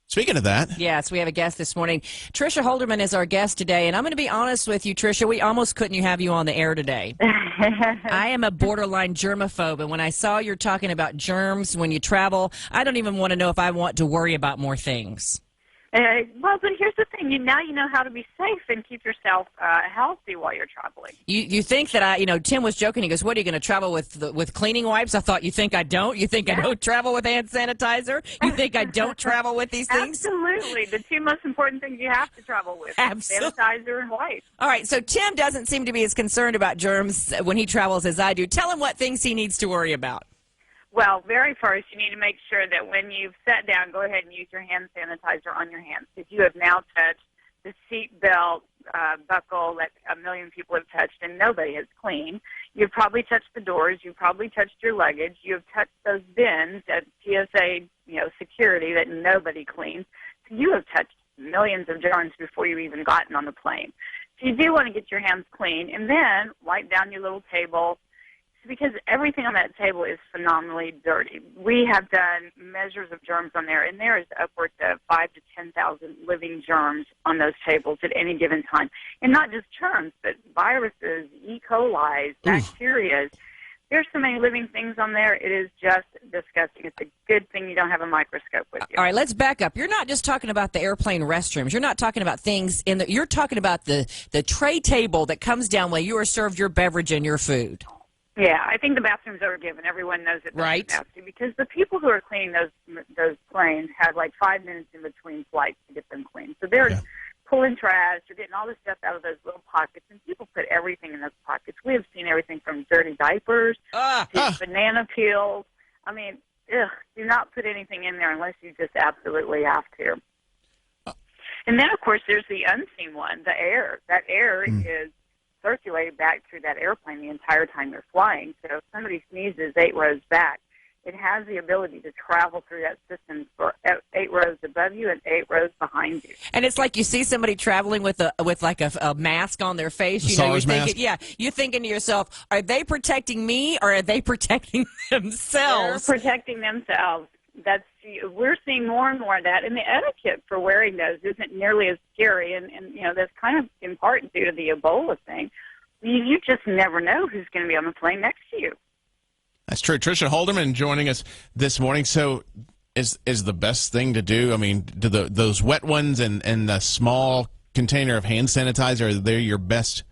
Speaking of that. Yes, we have a guest this morning. Tricia Holderman is our guest today, and I'm going to be honest with you, Tricia, we almost couldn't have you on the air today. I am a borderline germaphobe, and when I saw you're talking about germs when you travel, I don't even want to know if I want to worry about more things. Well, but here's the thing. Now you know how to be safe and keep yourself healthy while you're traveling. You think that Tim was joking. He goes, what, are you going to travel with cleaning wipes? I thought, you think I don't? You think I don't travel with hand sanitizer? You think I don't travel with these things? Absolutely. The two most important things you have to travel with. Absolutely. Sanitizer and wipes. All right, so Tim doesn't seem to be as concerned about germs when he travels as I do. Tell him what things he needs to worry about. Well, very first, you need to make sure that when you've sat down, go ahead and use your hand sanitizer on your hands. If you have now touched the seat belt buckle that a million people have touched and nobody has cleaned, you've probably touched the doors, you've probably touched your luggage, you've touched those bins at TSA, security that nobody cleans. So you have touched millions of germs before you've even gotten on the plane. So you do want to get your hands clean, and then wipe down your little table, because everything on that table is phenomenally dirty. We have done measures of germs on there, and there is upwards of 5,000 to 10,000 living germs on those tables at any given time. And not just germs, but viruses, E. coli, bacteria. There's so many living things on there. It is just disgusting. It's a good thing you don't have a microscope with you. All right, let's back up. You're not just talking about the airplane restrooms. You're not talking about things you're talking about the tray table that comes down when you are served your beverage and your food. Yeah, I think the bathrooms are given. Everyone knows it. Right. Nasty, because the people who are cleaning those planes have like 5 minutes in between flights to get them clean. So they're pulling trash. They're getting all the stuff out of those little pockets, and people put everything in those pockets. We have seen everything from dirty diapers to banana peels. I mean, do not put anything in there unless you just absolutely have to. And then, of course, there's the unseen one, the air. That air is circulated back through that airplane the entire time you're flying. So if somebody sneezes 8 rows back, it has the ability to travel through that system for 8 rows above you and 8 rows behind you. And it's like you see somebody traveling with a mask on their face. SARS mask. You're thinking to yourself, are they protecting me or are they protecting themselves? They're protecting themselves. We're seeing more and more of that, and the etiquette for wearing those isn't nearly as scary, and that's kind of in part due to the Ebola thing. You just never know who's going to be on the plane next to you. That's true. Tricia Holderman joining us this morning. So is the best thing to do, do those wet ones and the small container of hand sanitizer, are they your best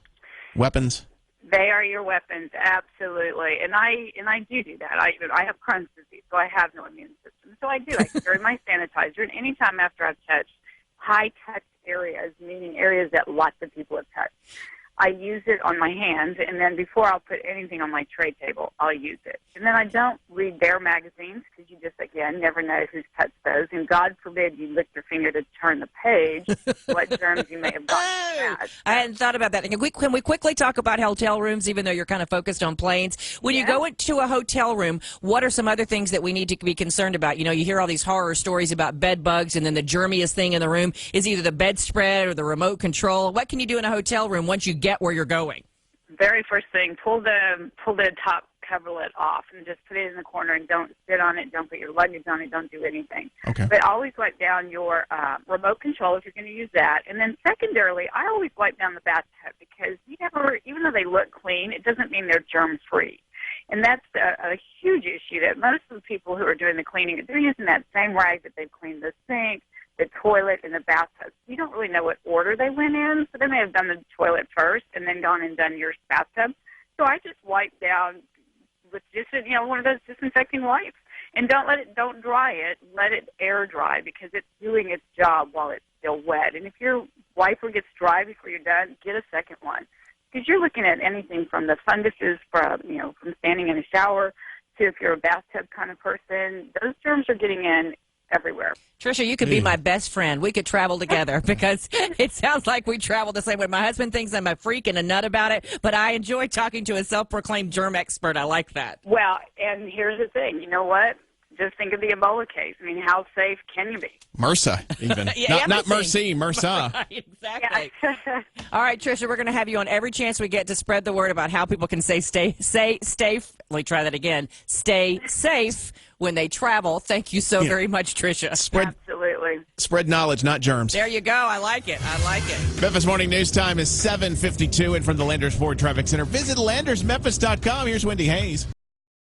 weapons? They are your weapons, absolutely. And I do that. I have Crohn's disease, so I have no immune system. So I do. I carry my sanitizer, and anytime after I've touched high-touch areas, meaning areas that lots of people have touched, I use it on my hands, and then before I'll put anything on my tray table, I'll use it. And then I don't read their magazines because you just, again, never know who's touched those. And God forbid you lick your finger to turn the page, what germs you may have gotten bad. I hadn't thought about that. Can we quickly talk about hotel rooms, even though you're kind of focused on planes? When you go into a hotel room, what are some other things that we need to be concerned about? You hear all these horror stories about bed bugs, and then the germiest thing in the room is either the bedspread or the remote control. What can you do in a hotel room once you get where you're going? Very first thing, pull the top coverlet off and just put it in the corner, and don't sit on it, don't put your luggage on it, don't do anything. Okay. But always wipe down your remote control if you're going to use that. And then secondarily, I always wipe down the bathtub, because even though they look clean, it doesn't mean they're germ-free. And that's a huge issue, that most of the people who are doing the cleaning, they're using that same rag that they've cleaned the sink, the toilet, and the bathtub. You don't really know what order they went in, so they may have done the toilet first and then gone and done your bathtub. So I just wipe down with just one of those disinfecting wipes, and don't dry it. Let it air dry, because it's doing its job while it's still wet. And if your wiper gets dry before you're done, get a second one, because you're looking at anything from the funguses from standing in a shower to, if you're a bathtub kind of person, those germs are getting in everywhere. Tricia, you could be my best friend. We could travel together, because it sounds like we travel the same way. My husband thinks I'm a freak and a nut about it, but I enjoy talking to a self-proclaimed germ expert. I like that. Well, and here's the thing. You know what? Just think of the Ebola case. How safe can you be? MRSA, even. Not Mercy, MRSA. Exactly. Yeah. All right, Tricia, we're going to have you on every chance we get to spread the word about how people can stay let me try that again. Stay safe when they travel. Thank you so very much, Tricia. Absolutely. absolutely. Spread knowledge, not germs. There you go. I like it. I like it. Memphis Morning News Time is 7:52, and from the Landers Ford Traffic Center, visit landersmemphis.com. Here's Wendy Hayes.